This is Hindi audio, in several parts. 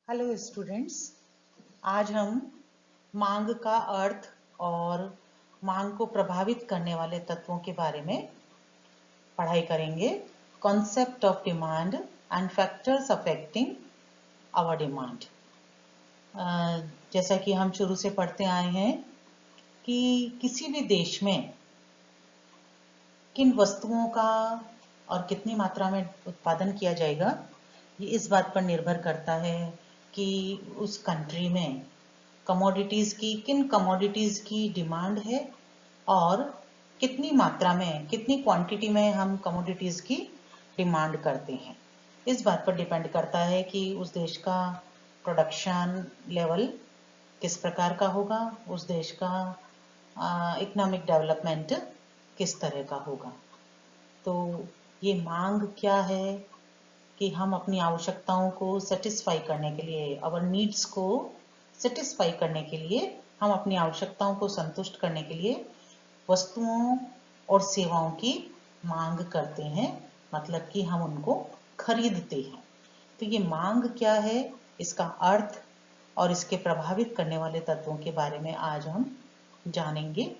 हेलो स्टूडेंट्स, आज हम मांग का अर्थ और मांग को प्रभावित करने वाले तत्वों के बारे में पढ़ाई करेंगे। Concept of demand and factors affecting our demand. जैसा कि हम शुरू से पढ़ते आए हैं कि किसी भी देश में किन वस्तुओं का और कितनी मात्रा में उत्पादन किया जाएगा, ये इस बात पर निर्भर करता है कि उस कंट्री में किन कमोडिटीज़ की डिमांड है और कितनी मात्रा में, कितनी क्वांटिटी में हम कमोडिटीज़ की डिमांड करते हैं। इस बात पर डिपेंड करता है कि उस देश का प्रोडक्शन लेवल किस प्रकार का होगा, उस देश का इकोनॉमिक डेवलपमेंट किस तरह का होगा। तो ये मांग क्या है कि हम अपनी आवश्यकताओं को सेटिस्फाई करने के लिए, अवर नीड्स को सेटिस्फाई करने के लिए, हम अपनी आवश्यकताओं को संतुष्ट करने के लिए वस्तुओं और सेवाओं की मांग करते हैं, मतलब कि हम उनको खरीदते हैं। तो ये मांग क्या है, इसका अर्थ और इसके प्रभावित करने वाले तत्वों के बारे में आज हम जानेंगे।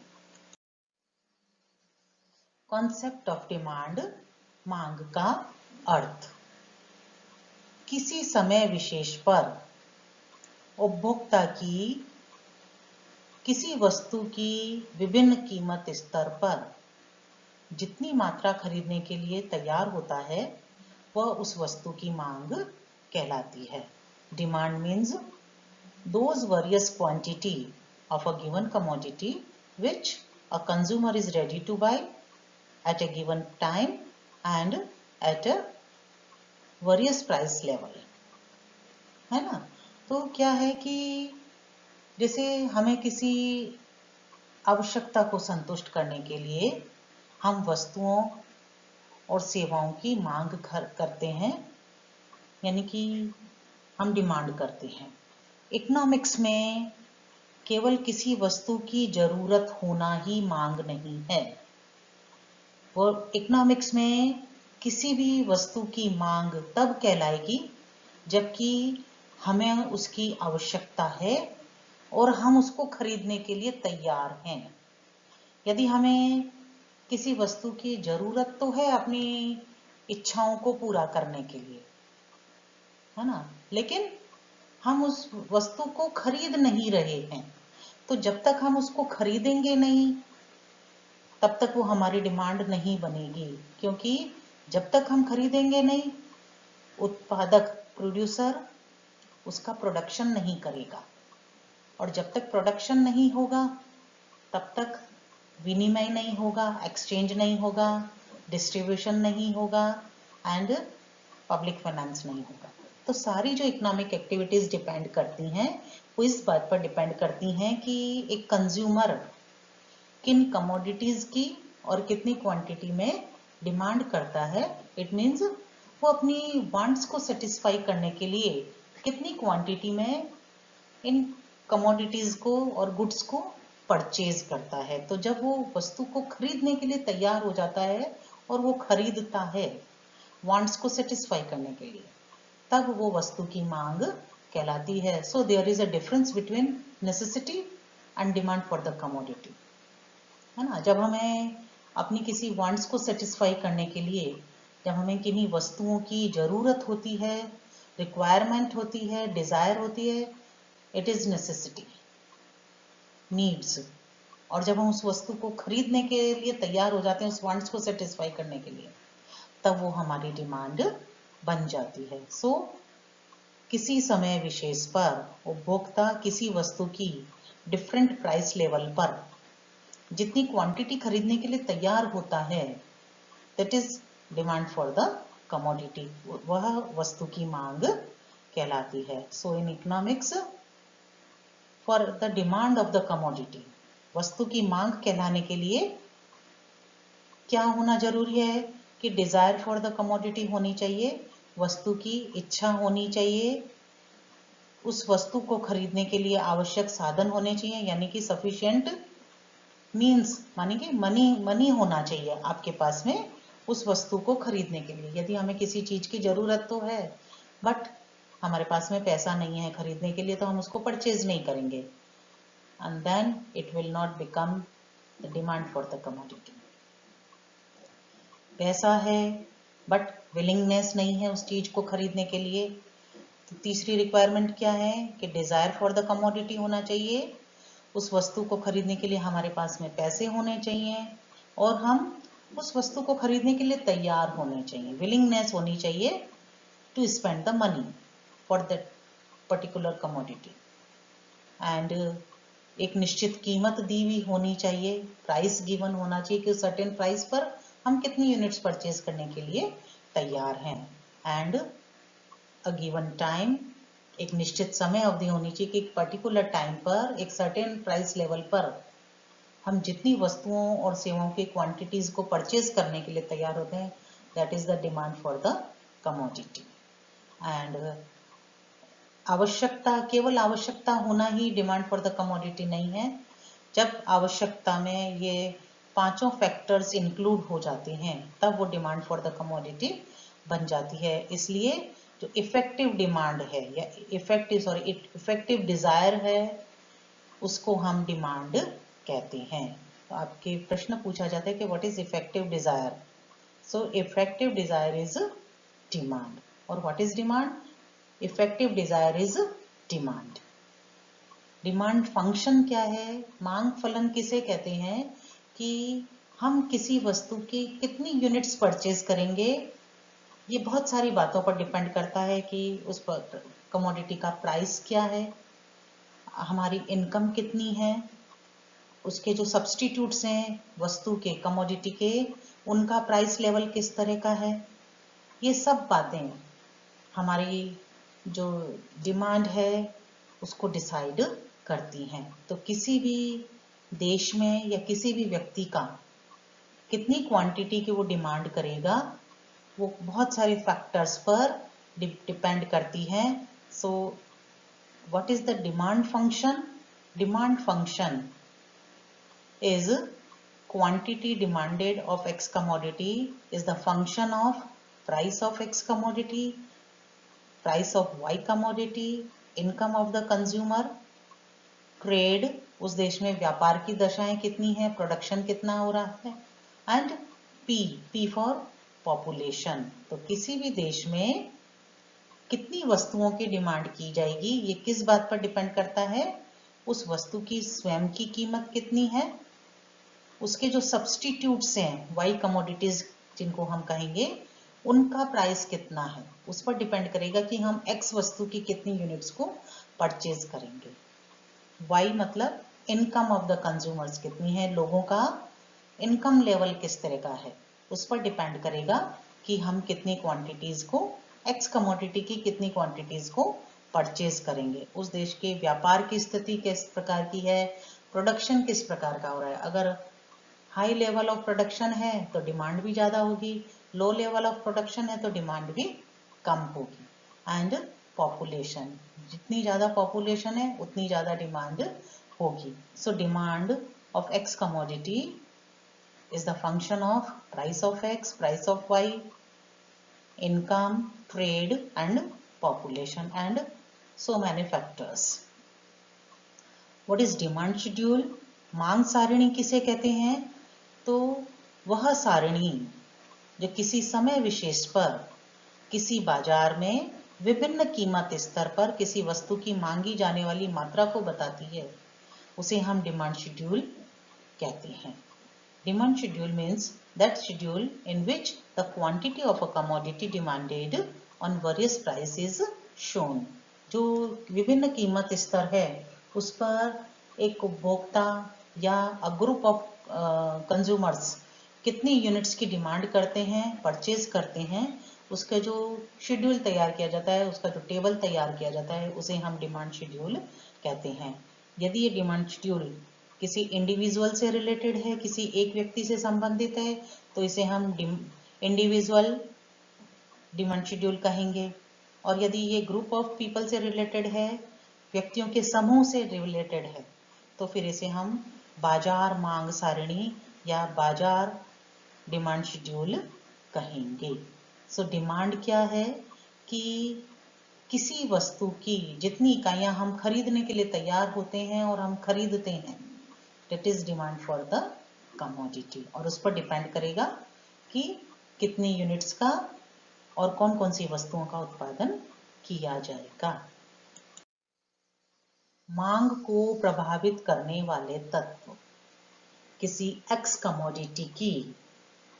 कॉन्सेप्ट ऑफ डिमांड, मांग का अर्थ। किसी समय विशेष पर उपभोक्ता की किसी वस्तु की विभिन्न कीमत स्तर पर जितनी मात्रा खरीदने के लिए तैयार होता है, वह उस वस्तु की मांग कहलाती है। Demand means those various quantity of a given commodity which a consumer is ready to buy at a given time and at a various price level, है ना। तो क्या है कि जैसे हमें किसी आवश्यकता को संतुष्ट करने के लिए हम वस्तुओं और सेवाओं की मांग करते हैं, यानी कि हम डिमांड करते हैं। इकोनॉमिक्स में केवल किसी वस्तु की जरूरत होना ही मांग नहीं है। और इकोनॉमिक्स में किसी भी वस्तु की मांग तब कहलाएगी जबकि हमें उसकी आवश्यकता है और हम उसको खरीदने के लिए तैयार हैं। यदि हमें किसी वस्तु की जरूरत तो है अपनी इच्छाओं को पूरा करने के लिए, है ना, लेकिन हम उस वस्तु को खरीद नहीं रहे हैं, तो जब तक हम उसको खरीदेंगे नहीं तब तक वो हमारी डिमांड नहीं बनेगी, क्योंकि जब तक हम खरीदेंगे नहीं, उत्पादक प्रोड्यूसर उसका प्रोडक्शन नहीं करेगा, और जब तक प्रोडक्शन नहीं होगा तब तक विनिमय नहीं होगा, एक्सचेंज नहीं होगा, डिस्ट्रीब्यूशन नहीं होगा एंड पब्लिक फाइनेंस नहीं होगा। तो सारी जो इकोनॉमिक एक्टिविटीज डिपेंड करती हैं, वो इस बात पर डिपेंड करती हैं कि एक कंज्यूमर किन कमोडिटीज की और कितनी क्वांटिटी में डिमांड करता है। इट मीन्स वो अपनी वांट्स को सेटिस्फाई करने के लिए कितनी क्वांटिटी में इन कमोडिटीज को और गुड्स को परचेज करता है। तो जब वो वस्तु को खरीदने के लिए तैयार हो जाता है और वो खरीदता है वांट्स को सेटिस्फाई करने के लिए, तब वो वस्तु की मांग कहलाती है। So there is a difference between necessity and demand for the commodity, है ना। जब हमें अपनी किसी वांट्स को सेटिस्फाई करने के लिए, जब हमें किन्हीं वस्तुओं की जरूरत होती है, रिक्वायरमेंट होती है, डिजायर होती है, इट इज नेसेसिटी, नीड्स। और जब हम उस वस्तु को खरीदने के लिए तैयार हो जाते हैं उस वांट्स को सेटिस्फाई करने के लिए, तब वो हमारी डिमांड बन जाती है। सो किसी समय विशेष पर उपभोक्ता किसी वस्तु की डिफरेंट प्राइस लेवल पर जितनी क्वांटिटी खरीदने के लिए तैयार होता है, that is demand for the commodity, वह वस्तु की मांग कहलाती है। So in economics, for the demand of the commodity, वस्तु की मांग कहलाने के लिए क्या होना जरूरी है कि डिजायर फॉर द कमोडिटी होनी चाहिए, वस्तु की इच्छा होनी चाहिए, उस वस्तु को खरीदने के लिए आवश्यक साधन होने चाहिए, यानी कि सफिशिएंट मीन्स, मानी कि मनी होना चाहिए आपके पास में उस वस्तु को खरीदने के लिए। यदि हमें किसी चीज की जरूरत तो है, बट हमारे पास में पैसा नहीं है खरीदने के लिए तो हम उसको परचेज नहीं करेंगे, and then it will not become the demand for the commodity. पैसा है बट विलिंगनेस नहीं है उस चीज को खरीदने के लिए, तो तीसरी रिक्वायरमेंट क्या है कि डिजायर फॉर द कमोडिटी होना चाहिए। उस वस्तु को खरीदने के लिए हमारे पास में पैसे होने चाहिए और हम उस वस्तु को खरीदने के लिए तैयार होने चाहिए, विलिंगनेस होनी चाहिए to spend the money for that particular commodity. And एक निश्चित कीमत दी हुई होनी चाहिए, प्राइस गिवन होना चाहिए कि सर्टेन प्राइस पर हम कितनी यूनिट्स परचेज करने के लिए तैयार हैं। एंड अ गिवन टाइम, एक निश्चित समय अवधि होनी चाहिए कि एक पर्टिकुलर टाइम पर एक सर्टेन प्राइस लेवल पर हम जितनी वस्तुओं और सेवाओं की क्वांटिटीज को परचेज करने के लिए तैयार होते हैं, that is the demand for the commodity. And आवश्यकता, केवल आवश्यकता होना ही डिमांड फॉर द कमोडिटी नहीं है। जब आवश्यकता में ये पांचों फैक्टर्स इंक्लूड हो जाते हैं तब वो डिमांड फॉर द कमोडिटी बन जाती है। इसलिए जो इफेक्टिव डिमांड है या इफेक्टिव डिजायर है उसको हम डिमांड कहते हैं। तो आपके प्रश्न पूछा जाता है कि what is effective desire. So effective desire is demand. और what is demand? Effective desire is demand. Demand function क्या है? मांग फलन किसे कहते हैं कि हम किसी वस्तु की कितनी यूनिट्स परचेज करेंगे। ये बहुत सारी बातों पर डिपेंड करता है कि उस पर कमोडिटी का प्राइस क्या है, हमारी इनकम कितनी है, उसके जो सब्स्टिट्यूट्स हैं वस्तु के, कमोडिटी के, उनका प्राइस लेवल किस तरह का है। ये सब बातें हमारी जो डिमांड है उसको डिसाइड करती हैं। तो किसी भी देश में या किसी भी व्यक्ति का कितनी क्वांटिटी की वो डिमांड करेगा वो बहुत सारे फैक्टर्स पर डिपेंड करती है। So what is the demand function? Demand function is quantity demanded of X commodity is the function of price of X commodity, price of Y commodity, income of the consumer, trade, उस देश में व्यापार की दशाएं कितनी है, प्रोडक्शन कितना हो रहा है, एंड P फॉर पॉपुलेशन। तो किसी भी देश में कितनी वस्तुओं की डिमांड की जाएगी ये किस बात पर डिपेंड करता है? उस वस्तु की स्वयं की कीमत कितनी है, उसके जो सब्स्टिट्यूट्स हैं वाई कमोडिटीज जिनको हम कहेंगे उनका प्राइस कितना है, उस पर डिपेंड करेगा कि हम एक्स वस्तु की कितनी यूनिट्स को परचेज करेंगे। वाई मतलब इनकम ऑफ द कंज्यूमर्स कितनी है, लोगों का इनकम लेवल किस तरह का है, उस पर डिपेंड करेगा कि हम कितनी क्वांटिटीज को, एक्स कमोडिटी की कितनी क्वांटिटीज को परचेज करेंगे। उस देश के व्यापार की स्थिति किस प्रकार की है, प्रोडक्शन किस प्रकार का हो रहा है। अगर हाई लेवल ऑफ प्रोडक्शन है तो डिमांड भी ज़्यादा होगी, लो लेवल ऑफ प्रोडक्शन है तो डिमांड भी कम होगी। एंड पॉपुलेशन, जितनी ज़्यादा पॉपुलेशन है उतनी ज़्यादा डिमांड होगी। So demand of x commodity is the function of price of X, price of Y, income, trade and population and so many factors. What is demand schedule? मांग सारणी किसे कहते हैं? तो वह सारणी जो किसी समय विशेष पर किसी बाजार में विभिन्न कीमत स्तर पर किसी वस्तु की मांगी जाने वाली मात्रा को बताती है उसे हम डिमांड शेड्यूल कहते हैं। Demand schedule means that schedule in which the quantity of a commodity demanded on various price is shown. जो विभिन्न कीमत स्तर है उस पर एक उपभोक्ता या अ ग्रुप ऑफ कंज्यूमर्स कितनी यूनिट्स की डिमांड करते हैं, परचेज करते हैं, उसका जो शेड्यूल तैयार किया जाता है, उसका जो टेबल तैयार किया जाता है उसे हम डिमांड शेड्यूल कहते हैं। यदि ये डिमांड शेड्यूल किसी इंडिविजुअल से रिलेटेड है, किसी एक व्यक्ति से संबंधित है, तो इसे हम इंडिविजुअल डिमांड शेड्यूल कहेंगे। और यदि ये ग्रुप ऑफ पीपल से रिलेटेड है, व्यक्तियों के समूह से रिलेटेड है, तो फिर इसे हम बाजार मांग सारणी या बाजार डिमांड शेड्यूल कहेंगे। सो डिमांड क्या है कि किसी वस्तु की जितनी इकाइयां हम खरीदने के लिए तैयार होते हैं और हम खरीदते हैं, that is demand for the commodity. और उस पर डिपेंड करेगा कि कितनी यूनिट्स का और कौन कौन सी वस्तुओं का उत्पादन किया जाएगा। मांग को प्रभावित करने वाले तत्व, किसी एक्स कमोडिटी की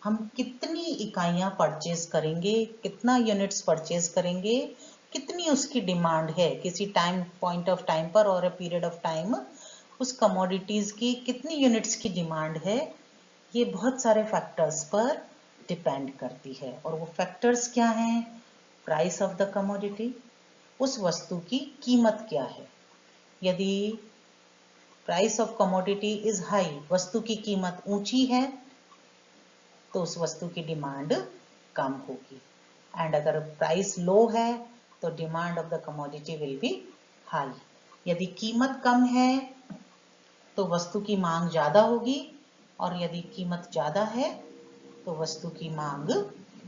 हम कितनी इकाइयां परचेज करेंगे, कितना यूनिट्स परचेज करेंगे, कितनी उसकी डिमांड है किसी टाइम पॉइंट ऑफ टाइम पर और अ पीरियड ऑफ टाइम, उस कमोडिटीज की कितनी यूनिट्स की डिमांड है, ये बहुत सारे फैक्टर्स पर डिपेंड करती है। और वो फैक्टर्स क्या हैं? प्राइस ऑफ द कमोडिटी, उस वस्तु की कीमत क्या है। यदि price of commodity is high, वस्तु की कीमत ऊंची है, तो उस वस्तु की डिमांड कम होगी। एंड अगर प्राइस लो है तो demand of the commodity will be high. यदि कीमत कम है तो वस्तु की मांग ज्यादा होगी, और यदि कीमत ज्यादा है तो वस्तु की मांग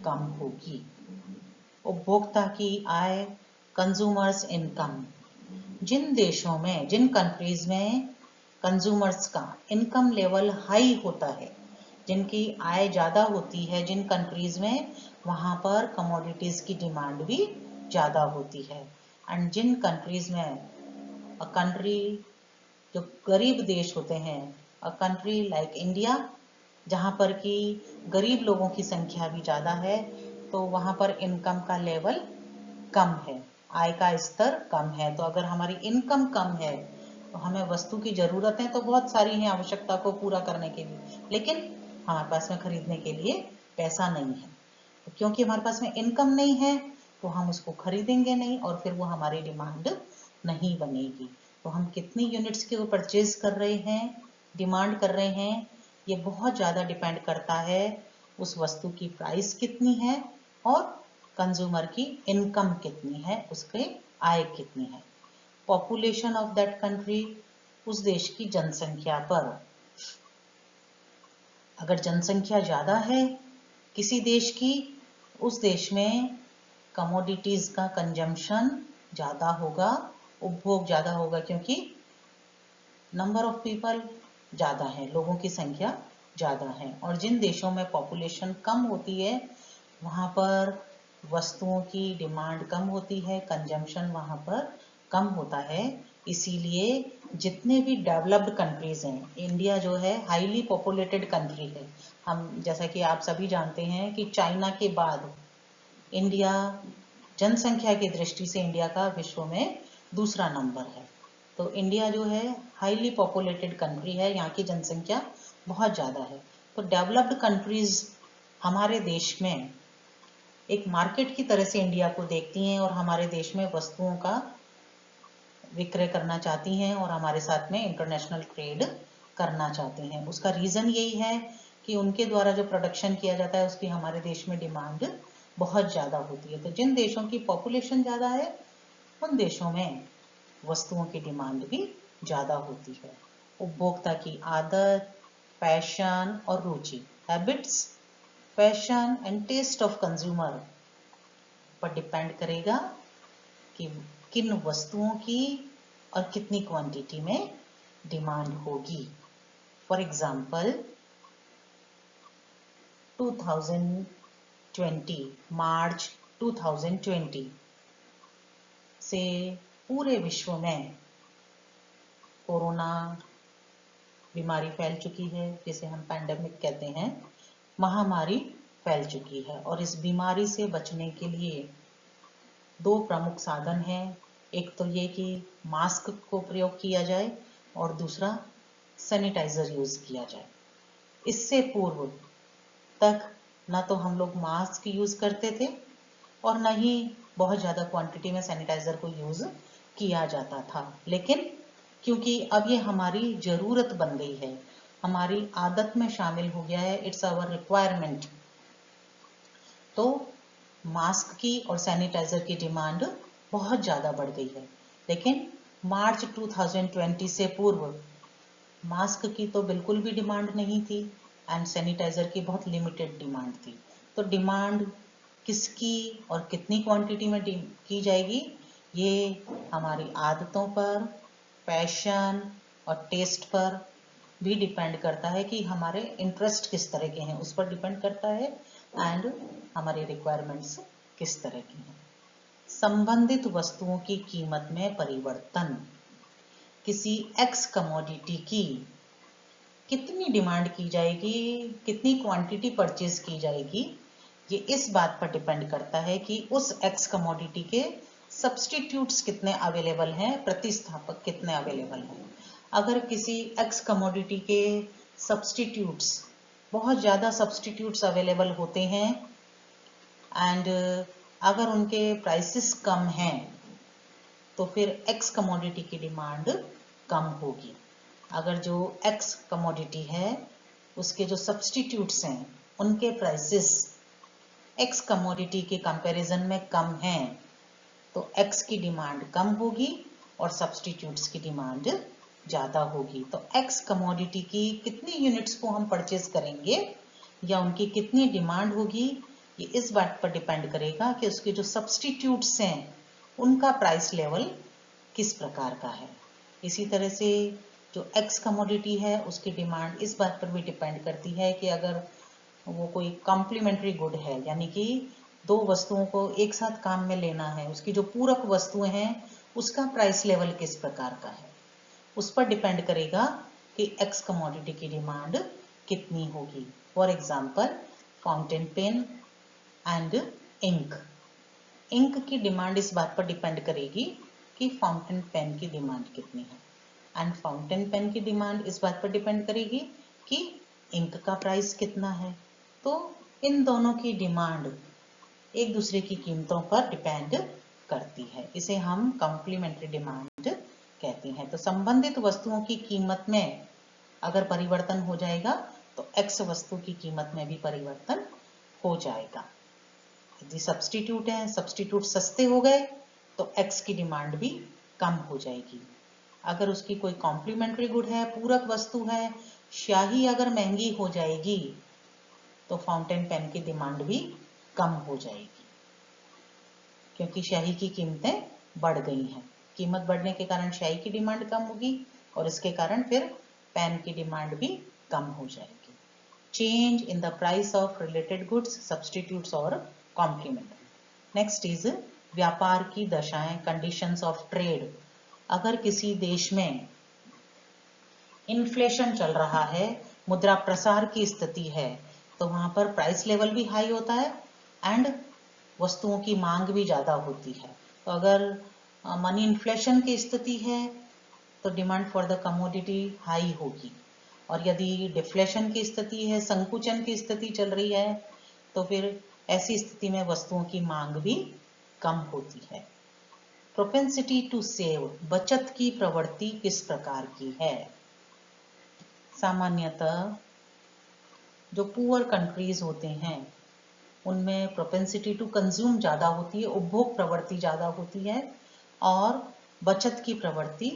कम होगी। उपभोक्ता की आय, कंज्यूमर्स इनकम, जिन देशों में, जिन कंट्रीज में कंज्यूमर्स का इनकम लेवल हाई होता है, जिनकी आय ज़्यादा होती है, जिन कंट्रीज में, वहाँ पर कमोडिटीज़ की डिमांड भी ज़्यादा होती है। एंड जिन कंट्रीज में, अ कंट्री, जो गरीब देश होते हैं, अ कंट्री लाइक इंडिया, जहाँ पर कि गरीब लोगों की संख्या भी ज़्यादा है, तो वहाँ पर इनकम का लेवल कम है, आय का स्तर कम है। तो अगर हमारी इनकम कम है तो हमें वस्तु की ज़रूरतें तो बहुत सारी हैं आवश्यकता को पूरा करने के लिए, लेकिन हमारे पास में खरीदने के लिए पैसा नहीं है। तो क्योंकि हमारे पास में इनकम नहीं है तो हम उसको खरीदेंगे नहीं, और फिर वो हमारी डिमांड नहीं बनेगी। तो हम कितनी यूनिट्स की परचेज कर रहे हैं, डिमांड कर रहे हैं, ये बहुत ज़्यादा डिपेंड करता है उस वस्तु की प्राइस कितनी है और कंज्यूमर की इनकम कितनी है, उसके आय कितनी है। पॉपुलेशन ऑफ दैट कंट्री, उस देश की जनसंख्या पर, अगर जनसंख्या ज़्यादा है किसी देश की, उस देश में कमोडिटीज का कंजम्पशन ज़्यादा होगा, उपभोग ज़्यादा होगा, क्योंकि नंबर ऑफ पीपल ज़्यादा है, लोगों की संख्या ज़्यादा है। और जिन देशों में पॉपुलेशन कम होती है वहाँ पर वस्तुओं की डिमांड कम होती है, कंजम्पशन वहाँ पर कम होता है। इसीलिए जितने भी डेवलप्ड कंट्रीज हैं, इंडिया जो है हाईली पॉपुलेटेड कंट्री है। हम, जैसा कि आप सभी जानते हैं कि चाइना के बाद इंडिया जनसंख्या की दृष्टि से इंडिया का विश्व में दूसरा नंबर है। तो इंडिया जो है हाईली पॉपुलेटेड कंट्री है, यहाँ की जनसंख्या बहुत ज़्यादा है। तो डेवलप्ड कंट्रीज हमारे देश में एक मार्केट की तरह से इंडिया को देखती हैं और हमारे देश में वस्तुओं का विक्रय करना चाहती हैं और हमारे साथ में इंटरनेशनल ट्रेड करना चाहते हैं। उसका रीज़न यही है कि उनके द्वारा जो प्रोडक्शन किया जाता है उसकी हमारे देश में डिमांड बहुत ज़्यादा होती है। तो जिन देशों की पॉपुलेशन ज़्यादा है उन देशों में वस्तुओं की डिमांड भी ज़्यादा होती है। उपभोक्ता की आदत, पैशन और रुचि, habits, fashion and taste of consumer पर डिपेंड करेगा कि किन वस्तुओं की और कितनी क्वांटिटी में डिमांड होगी। फॉर एग्जाम्पल 2020, मार्च 2020 से पूरे विश्व में कोरोना बीमारी फैल चुकी है, जिसे हम पैंडेमिक कहते हैं, महामारी फैल चुकी है। और इस बीमारी से बचने के लिए दो प्रमुख साधन हैं। एक तो ये कि मास्क को प्रयोग किया जाए और दूसरा सैनिटाइजर यूज किया जाए। इससे पूर्व तक न तो हम लोग मास्क यूज करते थे और न ही बहुत ज़्यादा क्वांटिटी में सैनिटाइजर को यूज किया जाता था, लेकिन क्योंकि अब ये हमारी ज़रूरत बन गई है, हमारी आदत में शामिल हो गया है, इट्स आवर रिक्वायरमेंट, तो मास्क की और सैनिटाइजर की डिमांड बहुत ज़्यादा बढ़ गई है। लेकिन मार्च 2020 से पूर्व मास्क की तो बिल्कुल भी डिमांड नहीं थी एंड सैनिटाइजर की बहुत लिमिटेड डिमांड थी। तो डिमांड किसकी और कितनी क्वांटिटी में की जाएगी, ये हमारी आदतों पर, पैशन और टेस्ट पर भी डिपेंड करता है कि हमारे इंटरेस्ट किस तरह के हैं, उस पर डिपेंड करता है, एंड हमारी रिक्वायरमेंट्स किस तरह की हैं। संबंधित वस्तुओं की कीमत में परिवर्तन। किसी एक्स कमोडिटी की कितनी डिमांड की जाएगी, कितनी क्वांटिटी परचेज की जाएगी, ये इस बात पर डिपेंड करता है कि उस एक्स कमोडिटी के सब्स्टिट्यूट्स कितने अवेलेबल हैं, प्रतिस्थापक कितने अवेलेबल हैं। अगर किसी एक्स कमोडिटी के सब्स्टिट्यूट्स, बहुत ज़्यादा सब्स्टिट्यूट्स अवेलेबल होते हैं एंड अगर उनके प्राइसेस कम हैं तो फिर एक्स कमोडिटी की डिमांड कम होगी। अगर जो एक्स कमोडिटी है उसके जो सब्स्टिट्यूट्स हैं उनके प्राइसेस एक्स कमोडिटी के कंपैरिजन में कम हैं तो एक्स की डिमांड कम होगी और सब्स्टिट्यूट्स की डिमांड ज़्यादा होगी। तो एक्स कमोडिटी की कितनी यूनिट्स को हम परचेज करेंगे या उनकी कितनी डिमांड होगी, ये इस बात पर डिपेंड करेगा कि उसके जो सब्स्टिट्यूट्स हैं उनका प्राइस लेवल किस प्रकार का है। इसी तरह से जो एक्स कमोडिटी है उसकी डिमांड इस बात पर भी डिपेंड करती है कि अगर वो कोई कॉम्प्लीमेंट्री गुड है, यानी कि दो वस्तुओं को एक साथ काम में लेना है, उसकी जो पूरक वस्तुएं हैं उसका प्राइस लेवल किस प्रकार का है, उस पर डिपेंड करेगा कि एक्स कमोडिटी की डिमांड कितनी होगी। For example fountain pen and ink. Ink की डिमांड इस बात पर डिपेंड करेगी कि फाउंटेन पेन की डिमांड कितनी है, एंड फाउंटेन पेन की डिमांड इस बात पर डिपेंड करेगी कि इंक का प्राइस कितना है। तो इन दोनों की डिमांड एक दूसरे की कीमतों पर डिपेंड करती है, इसे हम कॉम्प्लीमेंट्री डिमांड कहते हैं। तो संबंधित वस्तुओं की कीमत में अगर परिवर्तन हो जाएगा तो एक्स वस्तु की कीमत में भी परिवर्तन हो जाएगा। यदि सब्स्टिट्यूट है, सब्स्टिट्यूट सस्ते हो गए तो एक्स की डिमांड भी कम हो जाएगी। अगर उसकी कोई कॉम्प्लीमेंट्री गुड है, पूरक वस्तु है, स्याही अगर महंगी हो जाएगी तो फाउंटेन पेन की डिमांड भी कम हो जाएगी, क्योंकि स्याही की कीमतें बढ़ गई हैं। कीमत बढ़ने के कारण स्याही की डिमांड कम होगी और इसके कारण फिर पेन की डिमांड भी कम हो जाएगी। Change in the price of related goods, substitutes और कॉम्प्लीमेंट्री। नेक्स्ट इज व्यापार की दशाएं, कंडीशंस ऑफ ट्रेड। अगर किसी देश में इन्फ्लेशन चल रहा है, मुद्रा प्रसार की स्थिति है, तो वहां पर प्राइस लेवल भी हाई होता है एंड वस्तुओं की मांग भी ज़्यादा होती है। तो अगर मनी इन्फ्लेशन की स्थिति है तो demand for the commodity high होगी, और यदि डिफ्लेशन की स्थिति है, संकुचन की स्थिति चल रही है, तो फिर ऐसी स्थिति में वस्तुओं की मांग भी कम होती है। प्रोपेंसिटी टू सेव, बचत की प्रवृत्ति किस प्रकार की है? सामान्यतः जो पुअर कंट्रीज होते हैं उनमें प्रोपेंसिटी टू कंज्यूम ज़्यादा होती है, उपभोग प्रवृत्ति ज़्यादा होती है और बचत की प्रवृत्ति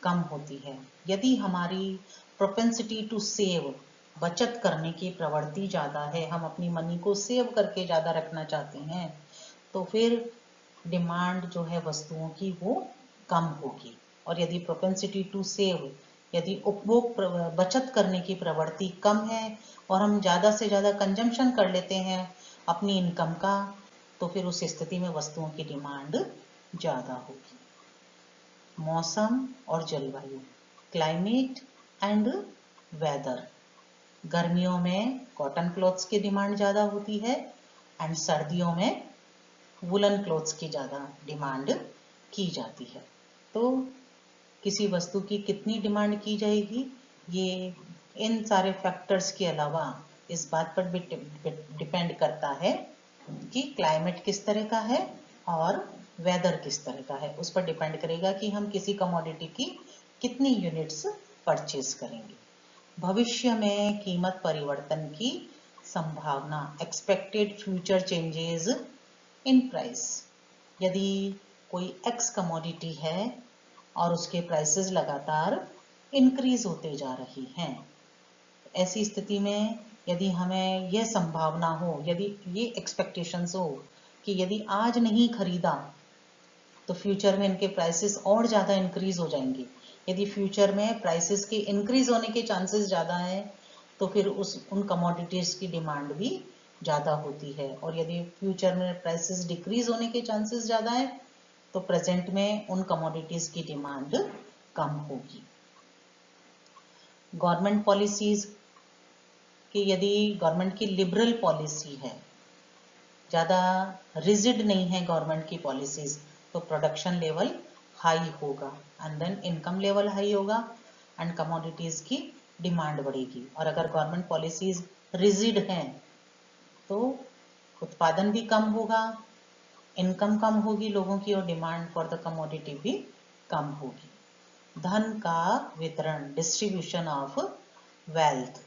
कम होती है। यदि हमारी प्रोपेंसिटी टू सेव, बचत करने की प्रवृत्ति ज़्यादा है, हम अपनी मनी को सेव करके ज़्यादा रखना चाहते हैं, तो फिर डिमांड जो है वस्तुओं की वो कम होगी। और यदि प्रोपेंसिटी टू सेव, यदि उपभोग बचत करने की प्रवृत्ति कम है और हम ज़्यादा से ज़्यादा कंजम्पशन कर लेते हैं अपनी इनकम का, तो फिर उस स्थिति में वस्तुओं की डिमांड ज़्यादा होगी। मौसम और जलवायु, क्लाइमेट एंड वेदर। गर्मियों में कॉटन क्लॉथ्स की डिमांड ज़्यादा होती है एंड सर्दियों में वुलन क्लॉथ्स की ज़्यादा डिमांड की जाती है। तो किसी वस्तु की कितनी डिमांड की जाएगी, ये इन सारे फैक्टर्स के अलावा इस बात पर भी डिपेंड करता है कि क्लाइमेट किस तरह का है और वेदर किस तरह का है। उस पर डिपेंड करेगा कि हम किसी कमोडिटी की कितनी यूनिट्स परचेज करेंगे। भविष्य में कीमत परिवर्तन की संभावना, expected future changes in price. यदि कोई एक्स कमोडिटी है और उसके प्राइसेस लगातार इंक्रीज होते जा रही हैं, ऐसी स्थिति में यदि हमें यह संभावना हो, यदि ये एक्सपेक्टेशंस हो कि यदि आज नहीं खरीदा तो फ्यूचर में इनके प्राइसेस और ज़्यादा इंक्रीज हो जाएंगे। यदि फ्यूचर में प्राइसेस के इंक्रीज होने के चांसेस ज़्यादा हैं तो फिर उन कमोडिटीज़ की डिमांड भी ज़्यादा होती है, और यदि फ्यूचर में प्राइसेस डिक्रीज होने के चांसेस ज़्यादा है तो प्रेजेंट में उन कमोडिटीज़ की डिमांड कम होगी। गवर्नमेंट पॉलिसीज़ कि यदि गवर्नमेंट की लिबरल पॉलिसी है, ज़्यादा रिजिड नहीं है गवर्नमेंट की पॉलिसीज़, तो प्रोडक्शन लेवल हाई होगा and then income level high होगा एंड कमोडिटीज़ की डिमांड बढ़ेगी। और अगर गवर्नमेंट पॉलिसीज़ रिजिड हैं तो उत्पादन भी कम होगा, इनकम कम होगी लोगों की, और डिमांड फॉर द कमोडिटी भी कम होगी। धन का वितरण, डिस्ट्रीब्यूशन ऑफ वेल्थ,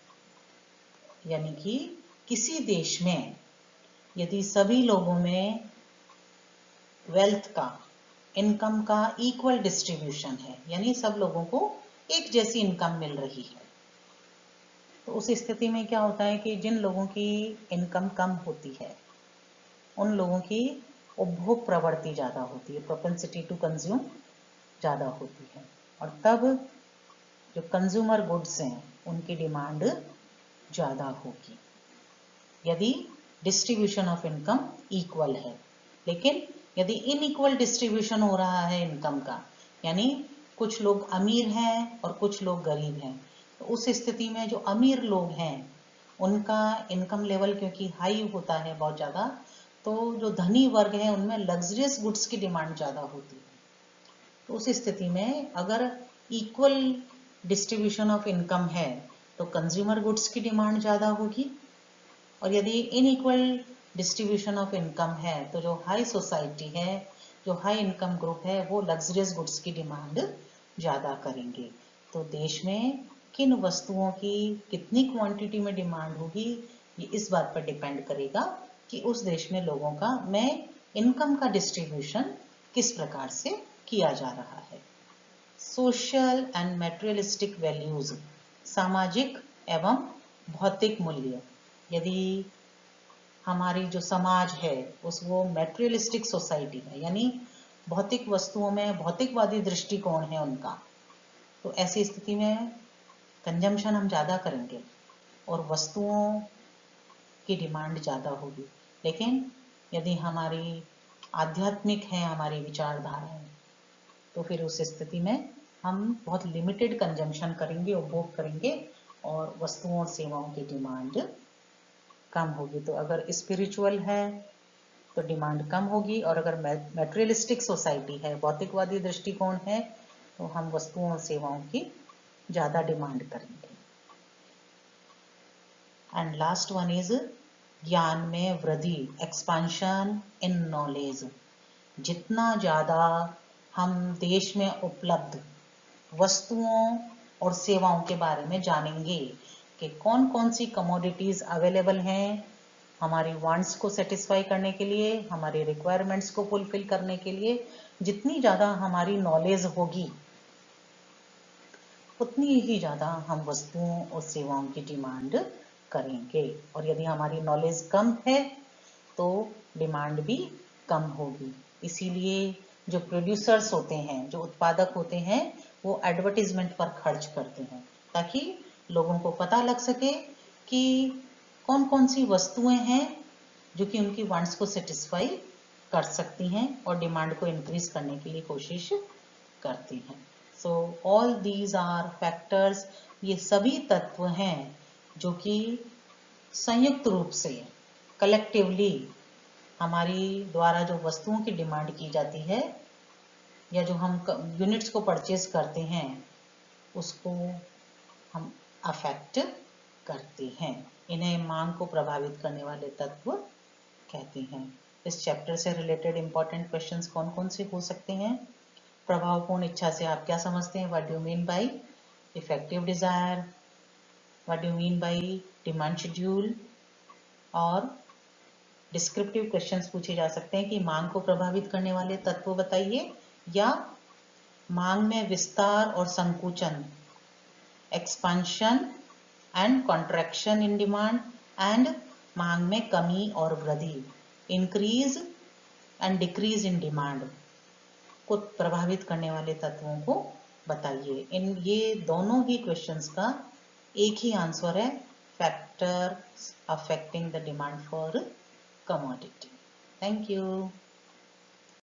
यानी कि किसी देश में यदि सभी लोगों में वेल्थ का, इनकम का इक्वल डिस्ट्रीब्यूशन है, यानी सब लोगों को एक जैसी इनकम मिल रही है, तो उस स्थिति में क्या होता है कि जिन लोगों की इनकम कम होती है उन लोगों की उपभोग प्रवृत्ति ज़्यादा होती है, प्रोपेंसिटी टू कंज्यूम ज़्यादा होती है, और तब जो कंज्यूमर गुड्स हैं उनकी डिमांड ज़्यादा होगी यदि डिस्ट्रीब्यूशन ऑफ इनकम इक्वल है। लेकिन यदि इनइक्वल डिस्ट्रीब्यूशन हो रहा है इनकम का, यानी कुछ लोग अमीर हैं और कुछ लोग गरीब हैं, तो उस स्थिति में जो अमीर लोग हैं उनका इनकम लेवल क्योंकि हाई होता है बहुत ज़्यादा, तो जो धनी वर्ग है उनमें लग्जरियस गुड्स की डिमांड ज़्यादा होती है। तो उस स्थिति में अगर इक्वल डिस्ट्रीब्यूशन ऑफ इनकम है तो कंज्यूमर गुड्स की डिमांड ज़्यादा होगी, और यदि इनइक्वल डिस्ट्रीब्यूशन ऑफ इनकम है तो जो हाई सोसाइटी है, जो हाई इनकम ग्रुप है, वो लग्जरियस गुड्स की डिमांड ज़्यादा करेंगे। तो देश में किन वस्तुओं की कितनी क्वांटिटी में डिमांड होगी ये इस बात पर डिपेंड करेगा कि उस देश में लोगों का इनकम का डिस्ट्रीब्यूशन किस प्रकार से किया जा रहा है। सोशल एंड मैटेरियलिस्टिक वैल्यूज, सामाजिक एवं भौतिक मूल्य, यदि हमारी जो समाज है वो मैटेरियलिस्टिक सोसाइटी है, यानी भौतिक वस्तुओं में भौतिकवादी दृष्टिकोण है उनका, तो ऐसी स्थिति में कंजम्पशन हम ज़्यादा करेंगे और वस्तुओं की डिमांड ज़्यादा होगी। लेकिन यदि हमारी आध्यात्मिक है हमारी विचारधाराएं, तो फिर उस स्थिति में हम बहुत लिमिटेड कंजम्पशन करेंगे, उपभोग करेंगे, और वस्तुओं और सेवाओं की डिमांड कम होगी। तो अगर स्पिरिचुअल है तो डिमांड कम होगी, और अगर मैटेरियलिस्टिक सोसाइटी है, भौतिकवादी दृष्टिकोण है, तो हम वस्तुओं और सेवाओं की ज़्यादा डिमांड करेंगे। एंड लास्ट वन इज ज्ञान में वृद्धि, एक्सपांशन इन नॉलेज। जितना ज़्यादा हम देश में उपलब्ध वस्तुओं और सेवाओं के बारे में जानेंगे कि कौन कौन सी कमोडिटीज़ अवेलेबल हैं हमारी वांट्स को सेटिस्फाई करने के लिए, हमारी रिक्वायरमेंट्स को फुलफिल करने के लिए, जितनी ज़्यादा हमारी नॉलेज होगी उतनी ही ज़्यादा हम वस्तुओं और सेवाओं की डिमांड करेंगे, और यदि हमारी नॉलेज कम है तो डिमांड भी कम होगी। इसीलिए जो प्रोड्यूसर्स होते हैं, जो उत्पादक होते हैं, वो एडवर्टीजमेंट पर खर्च करते हैं ताकि लोगों को पता लग सके कि कौन कौन सी वस्तुएं हैं जो कि उनकी वांट्स को सेटिस्फाई कर सकती हैं और डिमांड को इंक्रीज करने के लिए कोशिश करती हैं। So all these are factors, ये सभी तत्व हैं जो कि संयुक्त रूप से कलेक्टिवली हमारी द्वारा जो वस्तुओं की डिमांड की जाती है या जो हम यूनिट्स को परचेज करते हैं उसको हम अफेक्ट करते हैं। इन्हें मांग को प्रभावित करने वाले तत्व कहते हैं। इस चैप्टर से रिलेटेड इंपॉर्टेंट क्वेश्चंस कौन कौन से हो सकते हैं? प्रभावपूर्ण इच्छा से आप क्या समझते हैं? What do you mean by effective desire? What do you mean by demand schedule? और डिस्क्रिप्टिव क्वेश्चंस पूछे जा सकते हैं कि मांग को प्रभावित करने वाले तत्व बताइए, या मांग में विस्तार और संकुचन, expansion and contraction in demand, and मांग में कमी और वृद्धि, increase and decrease in demand, को प्रभावित करने वाले तत्वों को बताइए। इन ये दोनों ही क्वेश्चंस का एक ही आंसर है, factors affecting the demand for commodity. Thank you.